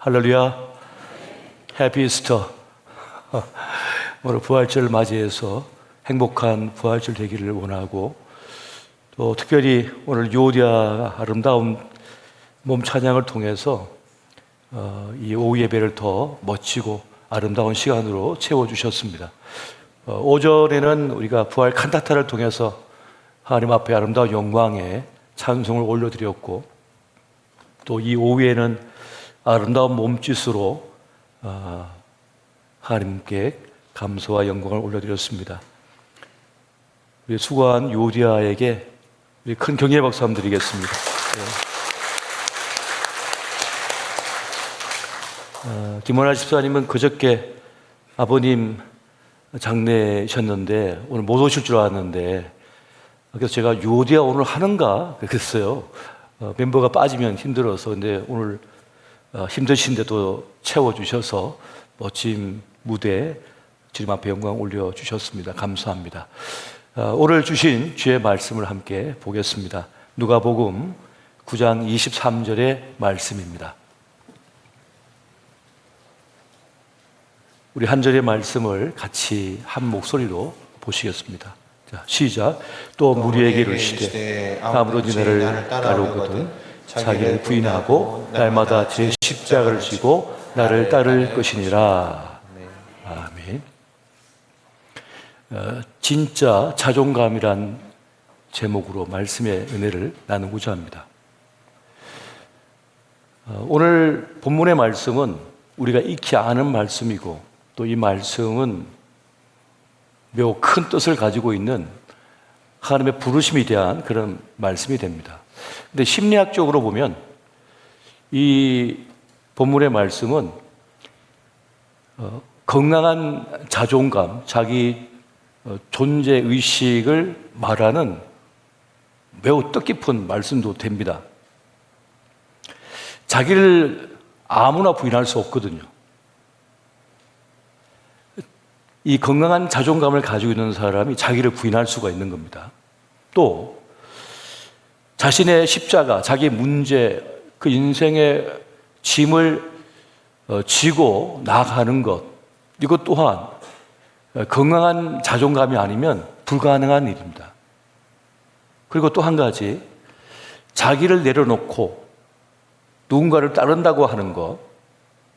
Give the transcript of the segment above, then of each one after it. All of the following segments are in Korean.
할렐루야. 해피 이스터. 오늘 부활절을 맞이해서 행복한 부활절 되기를 원하고, 또 특별히 오늘 요디아 아름다운 몸 찬양을 통해서 이 오후 예배를 더 멋지고 아름다운 시간으로 채워주셨습니다. 오전에는 우리가 부활 칸타타를 통해서 하나님 앞에 아름다운 영광의 찬송을 올려드렸고, 또 이 오후에는 아름다운 몸짓으로 하나님께 감사와 영광을 올려드렸습니다. 우리 수고한 요디아에게 우리 큰 경의의 박수 한번 드리겠습니다. 김원아 집사님은 그저께 아버님 장례셨는데 오늘 못 오실 줄 알았는데, 그래서 제가 요디아 오늘 하는가 그랬어요. 멤버가 빠지면 힘들어서. 근데 오늘 힘드신데 또 채워주셔서 멋진 무대 주님 앞에 영광 올려주셨습니다. 감사합니다. 오늘 주신 주의 말씀을 함께 보겠습니다. 누가복음 9장 23절의 말씀입니다. 우리 한 절의 말씀을 같이 한 목소리로 보시겠습니다. 자, 시작. 또 무리에게 이르시되 아무든지 나를 따르거든 자기를 부인하고 날마다 제 십자가를 지고 나를 따를 것이니라. 아멘. 진짜 자존감이란 제목으로 말씀의 은혜를 나누고자 합니다. 오늘 본문의 말씀은 우리가 익히 아는 말씀이고, 또 이 말씀은 매우 큰 뜻을 가지고 있는 하나님의 부르심에 대한 그런 말씀이 됩니다. 근데 심리학적으로 보면 이 본문의 말씀은 건강한 자존감, 자기 존재 의식을 말하는 매우 뜻깊은 말씀도 됩니다. 자기를 아무나 부인할 수 없거든요. 이 건강한 자존감을 가지고 있는 사람이 자기를 부인할 수가 있는 겁니다. 또 자신의 십자가, 자기의 문제, 그 인생의 짐을 지고 나아가는 것, 이것 또한 건강한 자존감이 아니면 불가능한 일입니다. 그리고 또 한 가지, 자기를 내려놓고 누군가를 따른다고 하는 것,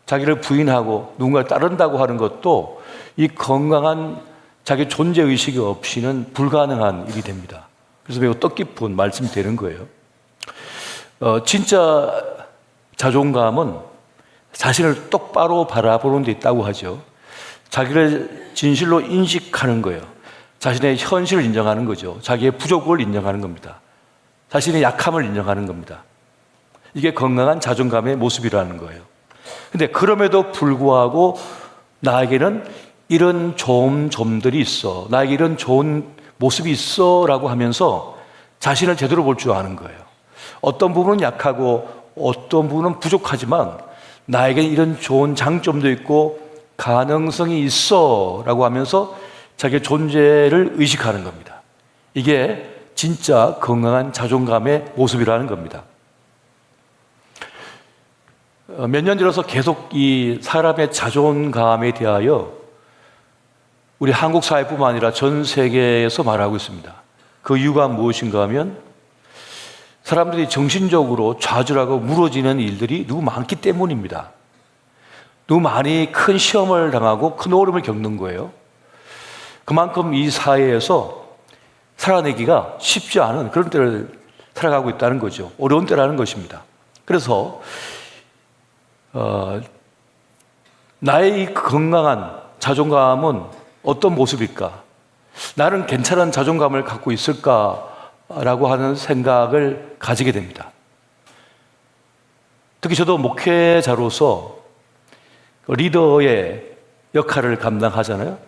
자기를 부인하고 누군가를 따른다고 하는 것도 이 건강한 자기 존재의식이 없이는 불가능한 일이 됩니다. 그래서 매우 뜻깊은 말씀이 되는 거예요. 진짜 자존감은 자신을 똑바로 바라보는 데 있다고 하죠. 자기를 진실로 인식하는 거예요. 자신의 현실을 인정하는 거죠. 자기의 부족을 인정하는 겁니다. 자신의 약함을 인정하는 겁니다. 이게 건강한 자존감의 모습이라는 거예요. 근데 그럼에도 불구하고 나에게는 이런 좋은 점들이 있어, 나에게 이런 좋은 모습이 있어 라고 하면서 자신을 제대로 볼 줄 아는 거예요. 어떤 부분은 약하고 어떤 부분은 부족하지만 나에게 이런 좋은 장점도 있고 가능성이 있어 라고 하면서 자기의 존재를 의식하는 겁니다. 이게 진짜 건강한 자존감의 모습이라는 겁니다. 몇 년 들어서 계속 이 사람의 자존감에 대하여 우리 한국 사회뿐만 아니라 전 세계에서 말하고 있습니다. 그 이유가 무엇인가 하면 사람들이 정신적으로 좌절하고 무너지는 일들이 너무 많기 때문입니다. 너무 많이 큰 시험을 당하고 큰 어려움을 겪는 거예요. 그만큼 이 사회에서 살아내기가 쉽지 않은 그런 때를 살아가고 있다는 거죠. 어려운 때라는 것입니다. 그래서 나의 이 건강한 자존감은 어떤 모습일까? 나는 괜찮은 자존감을 갖고 있을까라고 하는 생각을 가지게 됩니다. 특히 저도 목회자로서 리더의 역할을 감당하잖아요.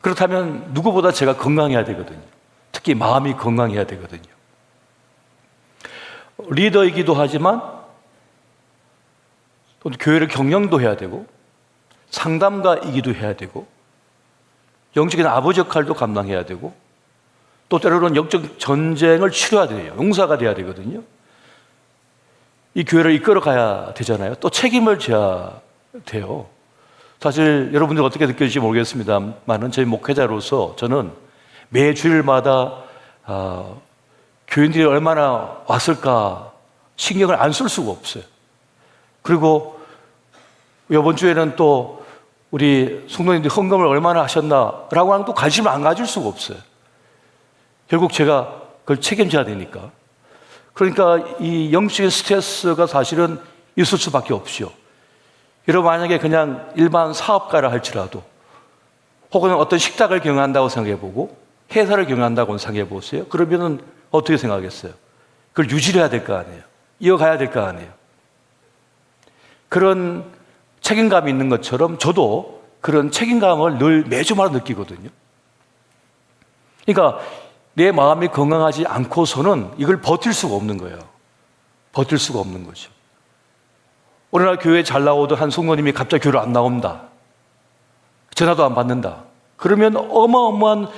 그렇다면 누구보다 제가 건강해야 되거든요. 특히 마음이 건강해야 되거든요. 리더이기도 하지만 또 교회를 경영도 해야 되고 상담가이기도 해야 되고 영적인 아버지 역할도 감당해야 되고 또 때로는 영적 전쟁을 치러야 돼요. 용사가 돼야 되거든요. 이 교회를 이끌어 가야 되잖아요. 또 책임을 져야 돼요. 사실 여러분들 어떻게 느껴질지 모르겠습니다만은 저희 목회자로서 저는 매 주일마다 교인들이 얼마나 왔을까 신경을 안 쓸 수가 없어요. 그리고 이번 주에는 또 우리 성도님들이 헌금을 얼마나 하셨나라고 하는 또 관심을 안 가질 수가 없어요. 결국 제가 그걸 책임져야 되니까. 그러니까 이 영적인 스트레스가 사실은 있을 수밖에 없죠. 여러분 만약에 그냥 일반 사업가라 할지라도 혹은 어떤 식당을 경영한다고 생각해보고 회사를 경영한다고 생각해보세요. 그러면은 어떻게 생각하겠어요? 그걸 유지를 해야 될 거 아니에요. 이어가야 될 거 아니에요. 그런 책임감이 있는 것처럼 저도 그런 책임감을 늘 매주마다 느끼거든요. 그러니까 내 마음이 건강하지 않고서는 이걸 버틸 수가 없는 거예요. 버틸 수가 없는 거죠. 어느 날 교회에 잘 나오던 한 성도님이 갑자기 교회를 안 나온다. 전화도 안 받는다. 그러면 어마어마한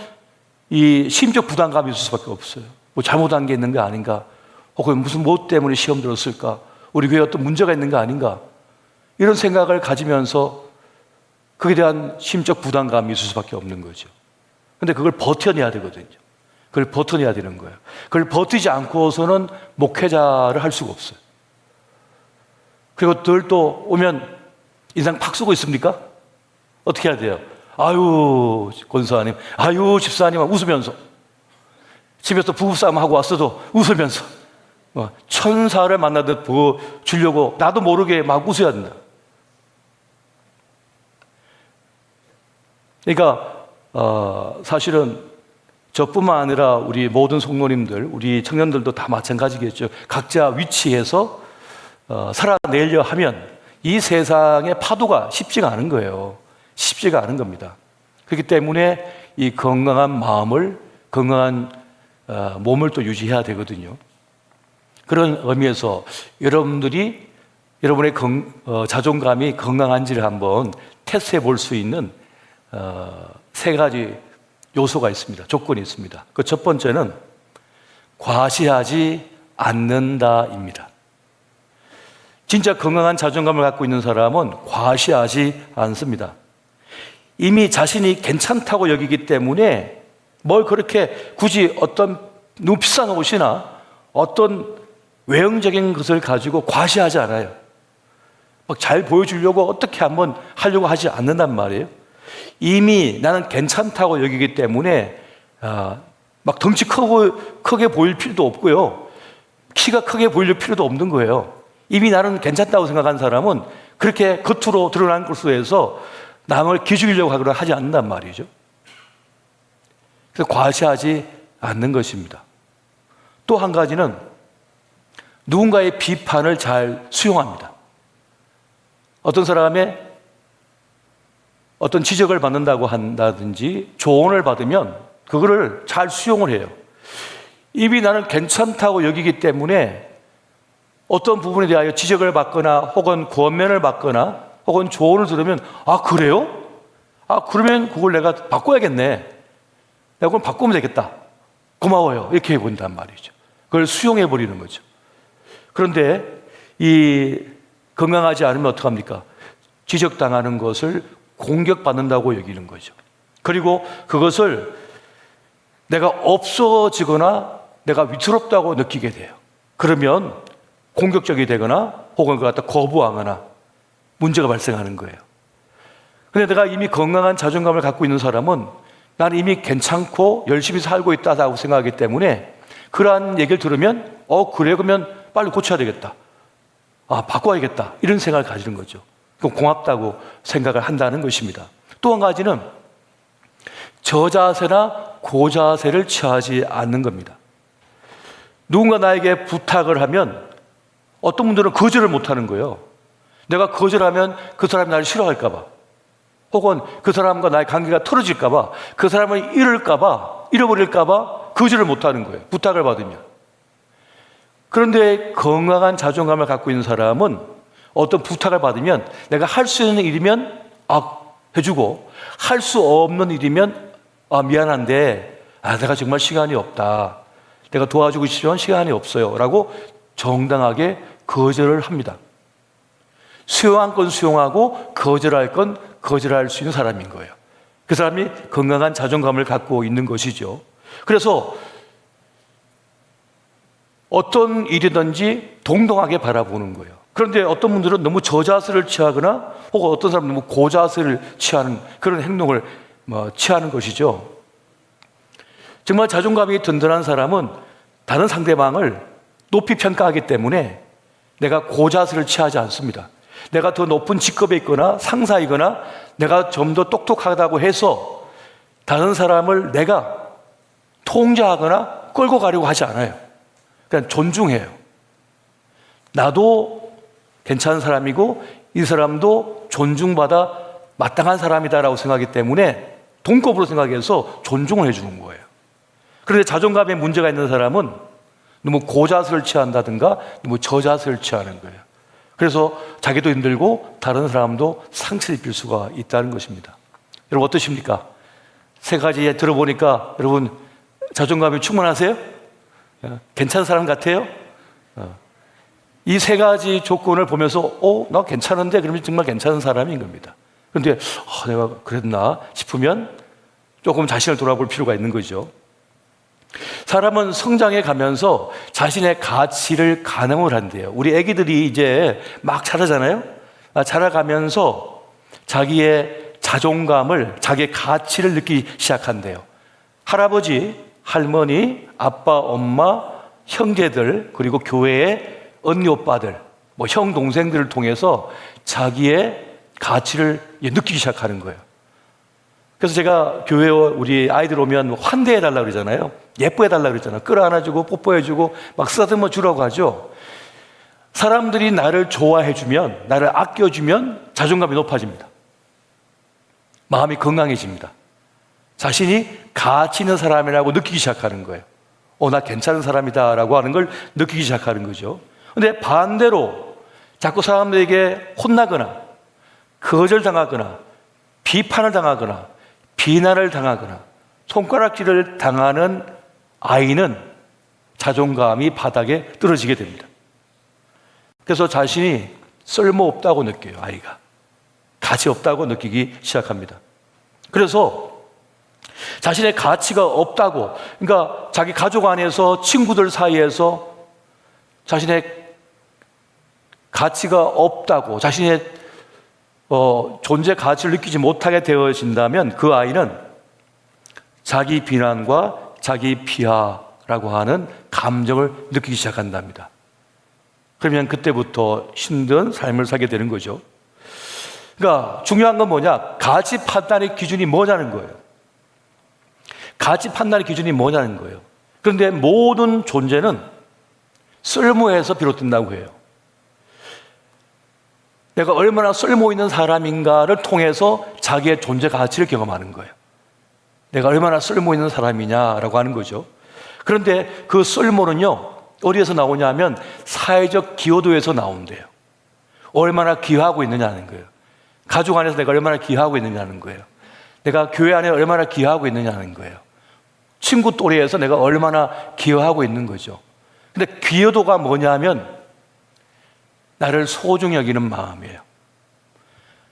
이 심적 부담감이 있을 수밖에 없어요. 뭐 잘못한 게 있는 거 아닌가? 혹은 무슨 뭐 때문에 시험 들었을까? 우리 교회에 어떤 문제가 있는 거 아닌가? 이런 생각을 가지면서 그에 대한 심적 부담감이 있을 수밖에 없는 거죠. 근데 그걸 버텨내야 되거든요. 그걸 버텨내야 되는 거예요. 그걸 버티지 않고서는 목회자를 할 수가 없어요. 그리고 늘 또 오면 인상 팍 쓰고 있습니까? 어떻게 해야 돼요? 아유, 권사님, 아유, 집사님, 웃으면서. 집에서 부부싸움 하고 왔어도 웃으면서. 천사를 만나듯 주려고 나도 모르게 막 웃어야 된다. 그러니까, 사실은 저뿐만 아니라 우리 모든 성도님들, 우리 청년들도 다 마찬가지겠죠. 각자 위치에서 살아내려 하면 이 세상의 파도가 쉽지가 않은 거예요. 쉽지가 않은 겁니다. 그렇기 때문에 이 건강한 마음을, 건강한 몸을 또 유지해야 되거든요. 그런 의미에서 여러분들이 여러분의 자존감이 건강한지를 한번 테스트해 볼 수 있는 세 가지 요소가 있습니다. 조건이 있습니다. 그 첫 번째는 과시하지 않는다입니다. 진짜 건강한 자존감을 갖고 있는 사람은 과시하지 않습니다. 이미 자신이 괜찮다고 여기기 때문에 뭘 그렇게 굳이 어떤 너무 비싼 옷이나 어떤 외형적인 것을 가지고 과시하지 않아요. 막 잘 보여주려고 어떻게 한번 하려고 하지 않는단 말이에요. 이미 나는 괜찮다고 여기기 때문에 막 덩치 크게 보일 필요도 없고요. 키가 크게 보일 필요도 없는 거예요. 이미 나는 괜찮다고 생각한 사람은 그렇게 겉으로 드러난 것으로 해서 남을 기죽이려고 하지 않는단 말이죠. 그래서 과시하지 않는 것입니다. 또 한 가지는 누군가의 비판을 잘 수용합니다. 어떤 사람의 어떤 지적을 받는다고 한다든지 조언을 받으면 그거를 잘 수용을 해요. 이미 나는 괜찮다고 여기기 때문에 어떤 부분에 대하여 지적을 받거나 혹은 권면을 받거나 혹은 조언을 들으면 아 그래요? 아 그러면 그걸 내가 바꿔야겠네. 내가 그걸 바꾸면 되겠다. 고마워요. 이렇게 해본단 말이죠. 그걸 수용해버리는 거죠. 그런데 이 건강하지 않으면 어떡합니까? 지적당하는 것을 공격받는다고 여기는 거죠. 그리고 그것을 내가 없어지거나 내가 위태롭다고 느끼게 돼요. 그러면 공격적이 되거나 혹은 그걸 갖다 거부하거나 문제가 발생하는 거예요. 근데 내가 이미 건강한 자존감을 갖고 있는 사람은 나는 이미 괜찮고 열심히 살고 있다고 생각하기 때문에 그러한 얘기를 들으면 그래 그러면 빨리 고쳐야 되겠다. 바꿔야겠다. 이런 생각을 가지는 거죠. 그럼 고맙다고 생각을 한다는 것입니다. 또 한 가지는 저자세나 고자세를 취하지 않는 겁니다. 누군가 나에게 부탁을 하면 어떤 분들은 거절을 못하는 거예요. 내가 거절하면 그 사람이 나를 싫어할까 봐 혹은 그 사람과 나의 관계가 틀어질까 봐 그 사람을 잃어버릴까 봐 거절을 못하는 거예요. 부탁을 받으면. 그런데 건강한 자존감을 갖고 있는 사람은 어떤 부탁을 받으면 내가 할 수 있는 일이면 해주고 할 수 없는 일이면 미안한데 내가 정말 시간이 없다. 내가 도와주고 싶지만 시간이 없어요. 라고 정당하게 거절을 합니다. 수용할 건 수용하고 거절할 건 거절할 수 있는 사람인 거예요. 그 사람이 건강한 자존감을 갖고 있는 것이죠. 그래서 어떤 일이든지 동등하게 바라보는 거예요. 그런데 어떤 분들은 너무 저자세를 취하거나 혹은 어떤 사람은 너무 고자세를 취하는 그런 행동을 취하는 것이죠. 정말 자존감이 든든한 사람은 다른 상대방을 높이 평가하기 때문에 내가 고자세를 취하지 않습니다. 내가 더 높은 직급에 있거나 상사이거나 내가 좀 더 똑똑하다고 해서 다른 사람을 내가 통제하거나 끌고 가려고 하지 않아요. 그냥 존중해요. 나도 괜찮은 사람이고 이 사람도 존중받아 마땅한 사람이다라고 생각하기 때문에 동급으로 생각해서 존중을 해주는 거예요. 그런데 자존감에 문제가 있는 사람은 너무 고자세를 취한다든가 너무 저자세를 취하는 거예요. 그래서 자기도 힘들고 다른 사람도 상처를 입힐 수가 있다는 것입니다. 여러분 어떠십니까? 세 가지 들어보니까 여러분 자존감이 충분하세요? 괜찮은 사람 같아요? 이 세 가지 조건을 보면서 나 괜찮은데 그러면 정말 괜찮은 사람인 겁니다. 그런데 내가 그랬나 싶으면 조금 자신을 돌아볼 필요가 있는 거죠. 사람은 성장해 가면서 자신의 가치를 가늠을 한대요. 우리 애기들이 이제 막 자라잖아요. 자라가면서 자기의 자존감을, 자기의 가치를 느끼기 시작한대요. 할아버지, 할머니, 아빠, 엄마, 형제들, 그리고 교회의 언니, 오빠들, 형, 동생들을 통해서 자기의 가치를 느끼기 시작하는 거예요. 그래서 제가 교회에 우리 아이들 오면 환대해달라고 그러잖아요. 예뻐해달라고 그러잖아요. 끌어안아주고 뽀뽀해주고 막 쓰다듬어 주라고 하죠. 사람들이 나를 좋아해주면, 나를 아껴주면 자존감이 높아집니다. 마음이 건강해집니다. 자신이 가치 있는 사람이라고 느끼기 시작하는 거예요. 나 괜찮은 사람이다 라고 하는 걸 느끼기 시작하는 거죠. 근데 반대로 자꾸 사람들에게 혼나거나 거절당하거나 비판을 당하거나 비난을 당하거나 손가락질을 당하는 아이는 자존감이 바닥에 떨어지게 됩니다. 그래서 자신이 쓸모없다고 느껴요. 아이가 가치 없다고 느끼기 시작합니다. 그래서 자신의 가치가 없다고, 그러니까 자기 가족 안에서 친구들 사이에서 자신의 가치가 없다고, 자신의 존재 가치를 느끼지 못하게 되어진다면 그 아이는 자기 비난과 자기 비하라고 하는 감정을 느끼기 시작한답니다. 그러면 그때부터 힘든 삶을 살게 되는 거죠. 그러니까 중요한 건 뭐냐? 가치 판단의 기준이 뭐냐는 거예요. 가치 판단의 기준이 뭐냐는 거예요. 그런데 모든 존재는 쓸모에서 비롯된다고 해요. 내가 얼마나 쓸모 있는 사람인가를 통해서 자기의 존재 가치를 경험하는 거예요. 내가 얼마나 쓸모 있는 사람이냐라고 하는 거죠. 그런데 그 쓸모는요, 어디에서 나오냐면 사회적 기여도에서 나온대요. 얼마나 기여하고 있느냐는 거예요. 가족 안에서 내가 얼마나 기여하고 있느냐는 거예요. 내가 교회 안에 얼마나 기여하고 있느냐는 거예요. 친구 또래에서 내가 얼마나 기여하고 있는 거죠. 근데 기여도가 뭐냐면 나를 소중히 여기는 마음이에요.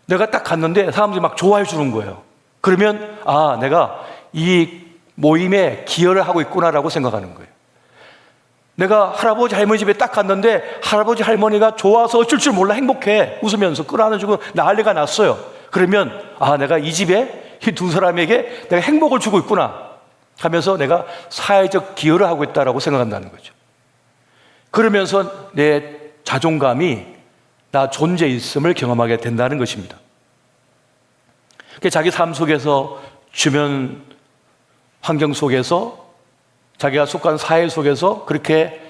내가 딱 갔는데 사람들이 막 좋아해 주는 거예요. 그러면 내가 이 모임에 기여를 하고 있구나라고 생각하는 거예요. 내가 할아버지 할머니 집에 딱 갔는데 할아버지 할머니가 좋아서 어쩔 줄 몰라 행복해 웃으면서 끌어안아주고 난리가 났어요. 그러면 내가 이 집에 이 두 사람에게 내가 행복을 주고 있구나 하면서 내가 사회적 기여를 하고 있다라고 생각한다는 거죠. 그러면서 내 자존감이 나 존재 있음을 경험하게 된다는 것입니다. 자기 삶 속에서, 주변 환경 속에서, 자기가 속한 사회 속에서 그렇게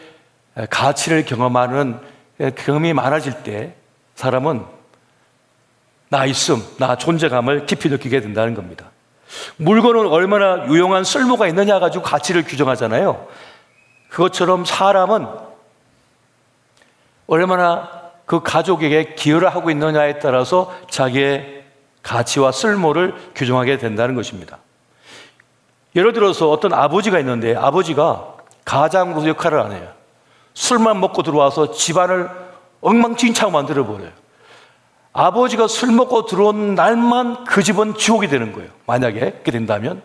가치를 경험하는 경험이 많아질 때 사람은 나 있음, 나 존재감을 깊이 느끼게 된다는 겁니다. 물건은 얼마나 유용한 쓸모가 있느냐 가지고 가치를 규정하잖아요. 그것처럼 사람은 얼마나 그 가족에게 기여를 하고 있느냐에 따라서 자기의 가치와 쓸모를 규정하게 된다는 것입니다. 예를 들어서 어떤 아버지가 있는데 아버지가 가장으로서 역할을 안 해요. 술만 먹고 들어와서 집안을 엉망진창 만들어버려요. 아버지가 술 먹고 들어온 날만 그 집은 지옥이 되는 거예요. 만약에 그렇게 된다면.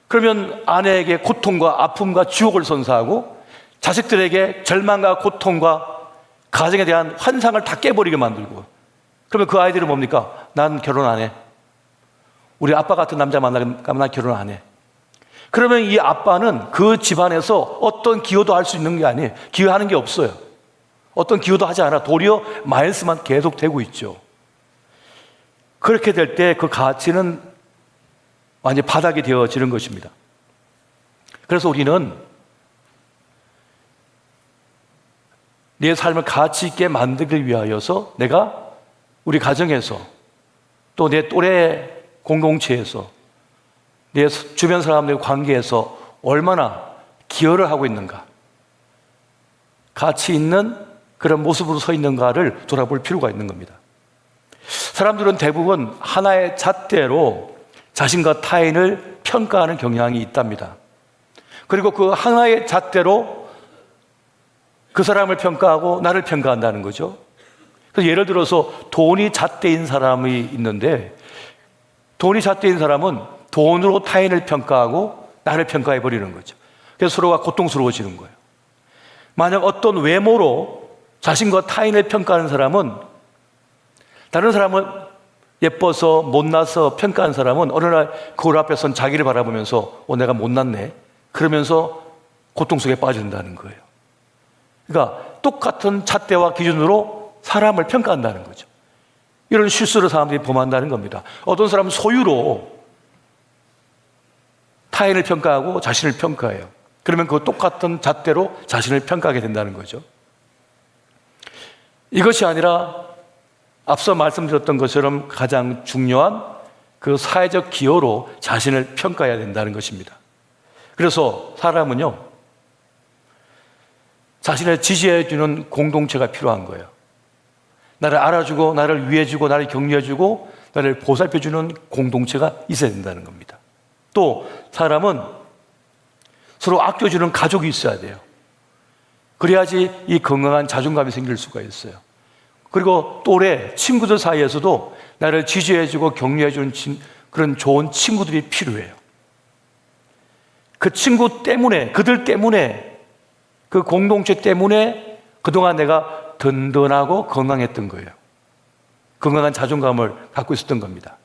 그러면 아내에게 고통과 아픔과 지옥을 선사하고 자식들에게 절망과 고통과 가정에 대한 환상을 다 깨버리게 만들고, 그러면 그 아이들은 뭡니까? 난 결혼 안 해. 우리 아빠 같은 남자 만나면 난 결혼 안 해. 그러면 이 아빠는 그 집안에서 어떤 기여도 할 수 있는 게 아니에요. 기여하는 게 없어요. 어떤 기여도 하지 않아. 도리어 마이너스만 계속 되고 있죠. 그렇게 될 때 그 가치는 완전히 바닥이 되어지는 것입니다. 그래서 우리는 내 삶을 가치 있게 만들기 위하여서 내가 우리 가정에서 또 내 또래 공동체에서 내 주변 사람들의 관계에서 얼마나 기여를 하고 있는가, 가치 있는 그런 모습으로 서 있는가를 돌아볼 필요가 있는 겁니다. 사람들은 대부분 하나의 잣대로 자신과 타인을 평가하는 경향이 있답니다. 그리고 그 하나의 잣대로 그 사람을 평가하고 나를 평가한다는 거죠. 그래서 예를 들어서 돈이 잣대인 사람이 있는데, 돈이 잣대인 사람은 돈으로 타인을 평가하고 나를 평가해 버리는 거죠. 그래서 서로가 고통스러워지는 거예요. 만약 어떤 외모로 자신과 타인을 평가하는 사람은, 다른 사람은 예뻐서 못나서 평가하는 사람은 어느 날 거울 앞에 선 자기를 바라보면서 내가 못났네, 그러면서 고통 속에 빠진다는 거예요. 그러니까 똑같은 잣대와 기준으로 사람을 평가한다는 거죠. 이런 실수를 사람들이 범한다는 겁니다. 어떤 사람은 소유로 타인을 평가하고 자신을 평가해요. 그러면 그 똑같은 잣대로 자신을 평가하게 된다는 거죠. 이것이 아니라 앞서 말씀드렸던 것처럼 가장 중요한 그 사회적 기여로 자신을 평가해야 된다는 것입니다. 그래서 사람은요, 자신을 지지해주는 공동체가 필요한 거예요. 나를 알아주고 나를 위해주고 나를 격려해주고 나를 보살펴주는 공동체가 있어야 된다는 겁니다. 또 사람은 서로 아껴주는 가족이 있어야 돼요. 그래야지 이 건강한 자존감이 생길 수가 있어요. 그리고 또래 친구들 사이에서도 나를 지지해주고 격려해주는 그런 좋은 친구들이 필요해요. 그 친구 때문에, 그들 때문에, 그 공동체 때문에 그동안 내가 든든하고 건강했던 거예요. 건강한 자존감을 갖고 있었던 겁니다.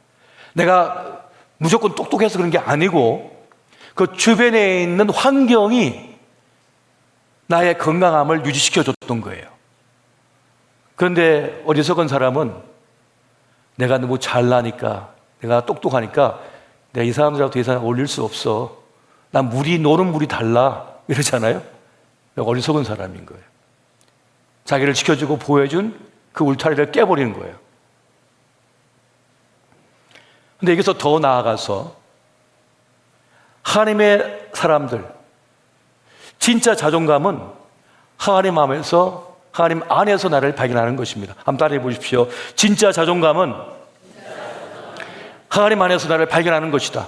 내가 무조건 똑똑해서 그런 게 아니고 그 주변에 있는 환경이 나의 건강함을 유지시켜줬던 거예요. 그런데 어리석은 사람은 내가 너무 잘나니까, 내가 똑똑하니까 내가 이 사람들하고 더 이상 어울릴 수 없어, 난 노는 물이 달라, 이러잖아요. 어리석은 사람인 거예요. 자기를 지켜주고 보호해준 그 울타리를 깨버리는 거예요. 근데 여기서 더 나아가서 하나님의 사람들, 진짜 자존감은 하나님 안에서 나를 발견하는 것입니다. 한번 따라해 보십시오. 진짜 자존감은 하나님 안에서 나를 발견하는 것이다.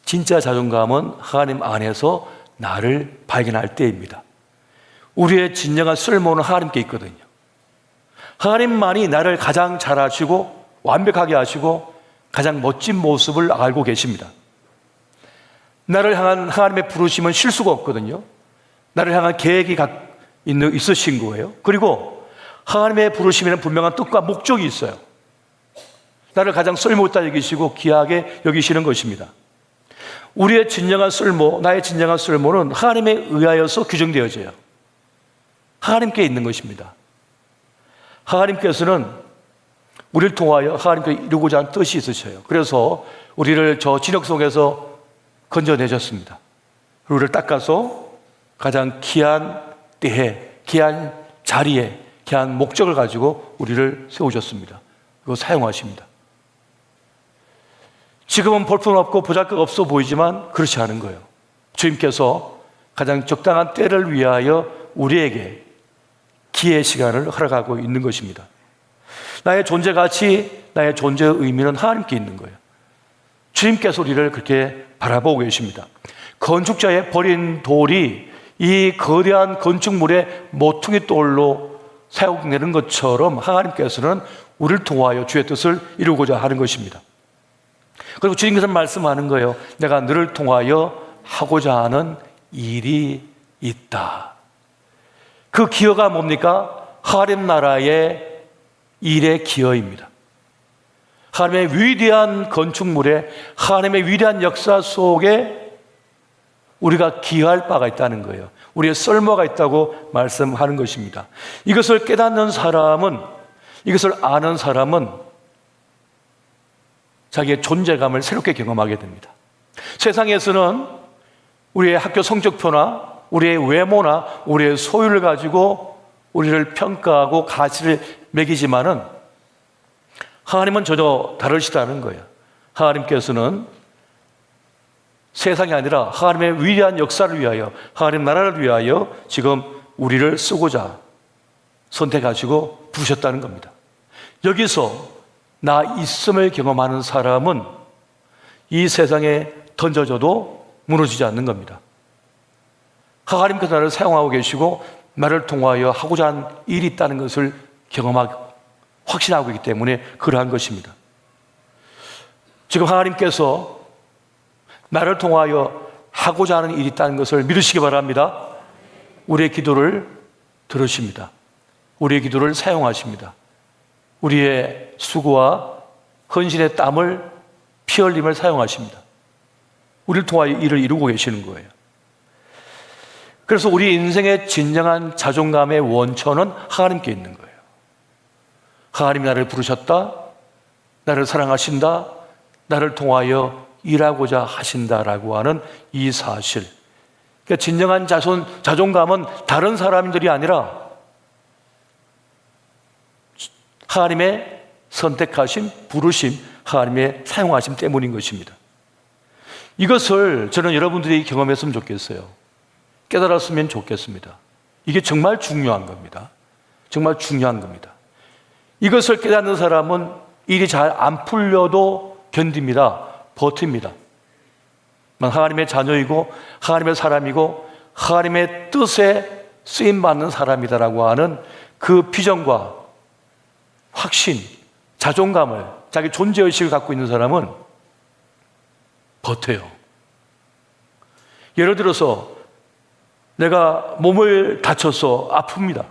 진짜 자존감은 하나님 안에서 나를 발견할 때입니다. 우리의 진정한 쓸모는 하나님께 있거든요. 하나님만이 나를 가장 잘 아시고 완벽하게 아시고 가장 멋진 모습을 알고 계십니다. 나를 향한 하나님의 부르심은 실수가 없거든요. 나를 향한 계획이 있으신 거예요. 그리고 하나님의 부르심에는 분명한 뜻과 목적이 있어요. 나를 가장 쓸모있다 여기시고 귀하게 여기시는 것입니다. 우리의 진정한 쓸모, 나의 진정한 쓸모는 하나님에 의하여서 규정되어져요. 하나님께 있는 것입니다. 하나님께서는 우리를 통하여 하나님께 이루고자 하는 뜻이 있으셔요. 그래서 우리를 저 진흙 속에서 건져내셨습니다. 우리를 닦아서 가장 귀한 때에, 귀한 자리에, 귀한 목적을 가지고 우리를 세우셨습니다. 그거 사용하십니다. 지금은 볼품없고 보잘것 없어 보이지만 그렇지 않은 거예요. 주님께서 가장 적당한 때를 위하여 우리에게 기회의 시간을 허락하고 있는 것입니다. 나의 존재 가치, 나의 존재의 의미는 하나님께 있는 거예요. 주님께서 우리를 그렇게 바라보고 계십니다. 건축자의 버린 돌이 이 거대한 건축물의 모퉁이 돌로 사용되는 것처럼 하나님께서는 우리를 통하여 주의 뜻을 이루고자 하는 것입니다. 그리고 주님께서 말씀하는 거예요. 내가 너를 통하여 하고자 하는 일이 있다. 그 기여가 뭡니까? 하나님 나라의 일의 기여입니다. 하나님의 위대한 건축물에, 하나님의 위대한 역사 속에 우리가 기여할 바가 있다는 거예요. 우리의 쓸모가 있다고 말씀하는 것입니다. 이것을 깨닫는 사람은, 이것을 아는 사람은 자기의 존재감을 새롭게 경험하게 됩니다. 세상에서는 우리의 학교 성적표나 우리의 외모나 우리의 소유를 가지고 우리를 평가하고 가치를 매기지만은 하나님은 전혀 다르시다는 거예요. 하나님께서는 세상이 아니라 하나님의 위대한 역사를 위하여, 하나님 나라를 위하여 지금 우리를 쓰고자 선택하시고 부르셨다는 겁니다. 여기서 나 있음을 경험하는 사람은 이 세상에 던져져도 무너지지 않는 겁니다. 하나님께서 나를 사용하고 계시고 나를 통하여 하고자 하는 일이 있다는 것을 경험하고 확신하고 있기 때문에 그러한 것입니다. 지금 하나님께서 나를 통하여 하고자 하는 일이 있다는 것을 믿으시기 바랍니다. 우리의 기도를 들으십니다. 우리의 기도를 사용하십니다. 우리의 수고와 헌신의 땀을, 피 흘림을 사용하십니다. 우리를 통하여 일을 이루고 계시는 거예요. 그래서 우리 인생의 진정한 자존감의 원천은 하나님께 있는 거예요. 하나님이 나를 부르셨다, 나를 사랑하신다, 나를 통하여 일하고자 하신다라고 하는 이 사실. 그러니까 진정한 자존감은 다른 사람들이 아니라 하나님의 선택하심, 부르심, 하나님의 사용하심 때문인 것입니다. 이것을 저는 여러분들이 경험했으면 좋겠어요. 깨달았으면 좋겠습니다. 이게 정말 중요한 겁니다. 정말 중요한 겁니다. 이것을 깨닫는 사람은 일이 잘 안 풀려도 견딥니다. 버팁니다. 하나님의 자녀이고 하나님의 사람이고 하나님의 뜻에 쓰임받는 사람이다라고 하는 그 비전과 확신, 자존감을, 자기 존재의식을 갖고 있는 사람은 버텨요. 예를 들어서 내가 몸을 다쳐서 아픕니다.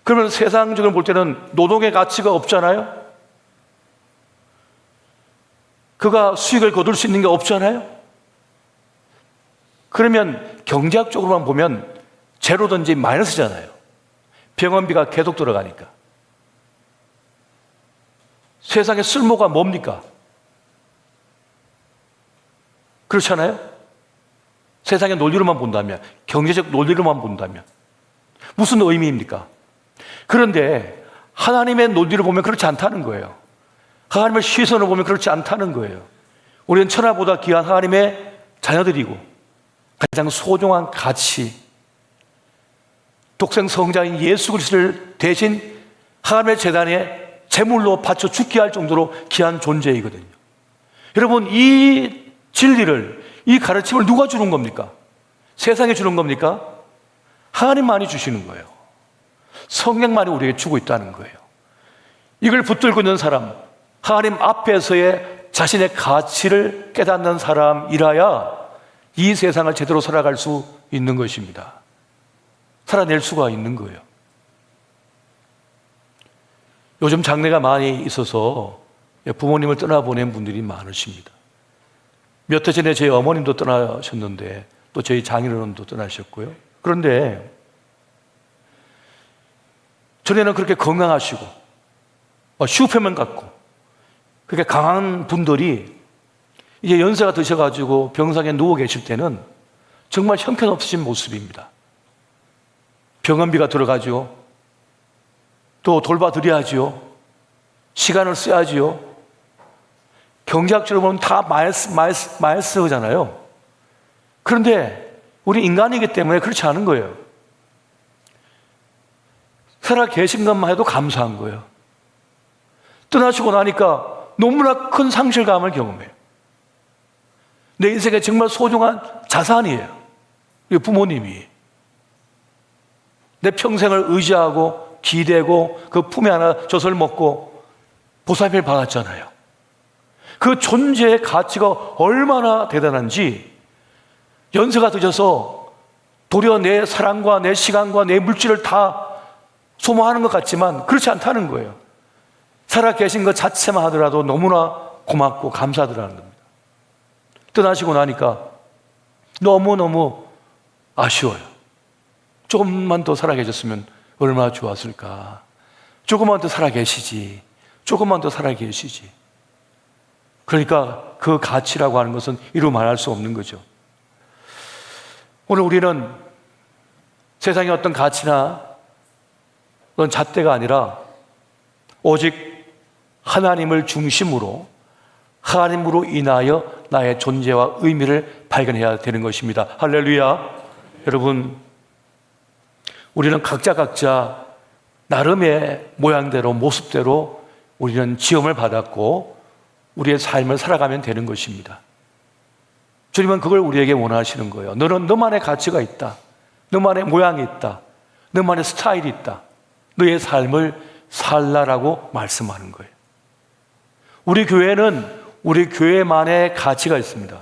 그러면 세상적으로 볼 때는 노동의 가치가 없잖아요. 그가 수익을 거둘 수 있는 게 없잖아요. 그러면 경제학적으로만 보면 제로든지 마이너스잖아요. 병원비가 계속 들어가니까. 세상의 쓸모가 뭡니까? 그렇잖아요. 세상의 논리로만 본다면, 경제적 논리로만 본다면 무슨 의미입니까? 그런데 하나님의 논리를 보면 그렇지 않다는 거예요. 하나님의 시선을 보면 그렇지 않다는 거예요. 우리는 천하보다 귀한 하나님의 자녀들이고 가장 소중한 가치, 독생 성자인 예수 그리스도를 대신 하나님의 재단에 제물로 바쳐 죽게 할 정도로 귀한 존재이거든요. 여러분, 이 진리를, 이 가르침을 누가 주는 겁니까? 세상에 주는 겁니까? 하나님만이 주시는 거예요. 성령만이 우리에게 주고 있다는 거예요. 이걸 붙들고 있는 사람, 하나님 앞에서의 자신의 가치를 깨닫는 사람이라야 이 세상을 제대로 살아갈 수 있는 것입니다. 살아낼 수가 있는 거예요. 요즘 장례가 많이 있어서 부모님을 떠나보낸 분들이 많으십니다. 몇 해 전에 저희 어머님도 떠나셨는데 또 저희 장인어른도 떠나셨고요. 그런데 전에는 그렇게 건강하시고 슈퍼맨 같고 그렇게 강한 분들이 이제 연세가 드셔가지고 병상에 누워 계실 때는 정말 형편없으신 모습입니다. 병원비가 들어가죠. 또 돌봐드려야죠. 시간을 써야죠. 경제학적으로 보면 다 마이너스잖아요. 그런데 우리 인간이기 때문에 그렇지 않은 거예요. 살아 계신 것만 해도 감사한 거예요. 떠나시고 나니까 너무나 큰 상실감을 경험해요. 내 인생에 정말 소중한 자산이에요. 우리 부모님이 내 평생을 의지하고 기대고 그 품에 안아 젖을 먹고 보살핌을 받았잖아요. 그 존재의 가치가 얼마나 대단한지 연세가 늦어서 도리어 내 사랑과 내 시간과 내 물질을 다 소모하는 것 같지만 그렇지 않다는 거예요. 살아 계신 것 자체만 하더라도 너무나 고맙고 감사하더라는 겁니다. 떠나시고 나니까 너무너무 아쉬워요. 조금만 더 살아 계셨으면 얼마나 좋았을까. 조금만 더 살아 계시지. 조금만 더 살아 계시지. 그러니까 그 가치라고 하는 것은 이루 말할 수 없는 거죠. 오늘 우리는 세상의 어떤 가치나 그런 잣대가 아니라 오직 하나님을 중심으로 하나님으로 인하여 나의 존재와 의미를 발견해야 되는 것입니다. 할렐루야. 여러분, 우리는 각자 나름의 모양대로 모습대로 우리는 지음을 받았고 우리의 삶을 살아가면 되는 것입니다. 주님은 그걸 우리에게 원하시는 거예요. 너는 너만의 가치가 있다. 너만의 모양이 있다. 너만의 스타일이 있다. 너의 삶을 살라라고 말씀하는 거예요. 우리 교회는 우리 교회만의 가치가 있습니다.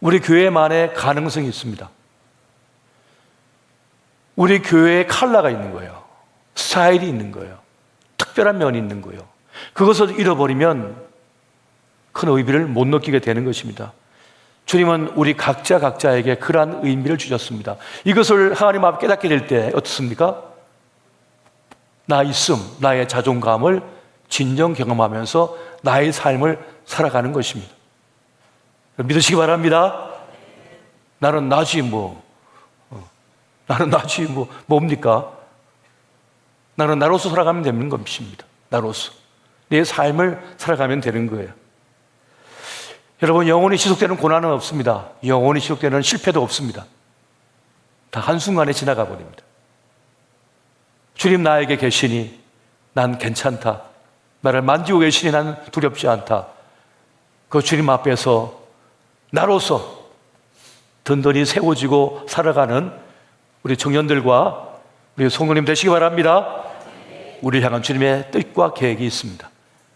우리 교회만의 가능성이 있습니다. 우리 교회에 컬러가 있는 거예요. 스타일이 있는 거예요. 특별한 면이 있는 거예요. 그것을 잃어버리면 큰 의미를 못 느끼게 되는 것입니다. 주님은 우리 각자에게 그러한 의미를 주셨습니다. 이것을 하나님 앞에 깨닫게 될 때 어떻습니까? 나 있음, 나의 자존감을 진정 경험하면서 나의 삶을 살아가는 것입니다. 믿으시기 바랍니다. 나는 나지 나는 나지 뭡니까? 나는 나로서 살아가면 되는 것입니다. 나로서 내 삶을 살아가면 되는 거예요. 여러분, 영원히 지속되는 고난은 없습니다. 영원히 지속되는 실패도 없습니다. 다 한순간에 지나가 버립니다. 주님 나에게 계시니 난 괜찮다. 나를 만지고 계시니 난 두렵지 않다. 그 주님 앞에서 나로서 든든히 세워지고 살아가는 우리 청년들과 우리 성도님 되시기 바랍니다. 우리를 향한 주님의 뜻과 계획이 있습니다.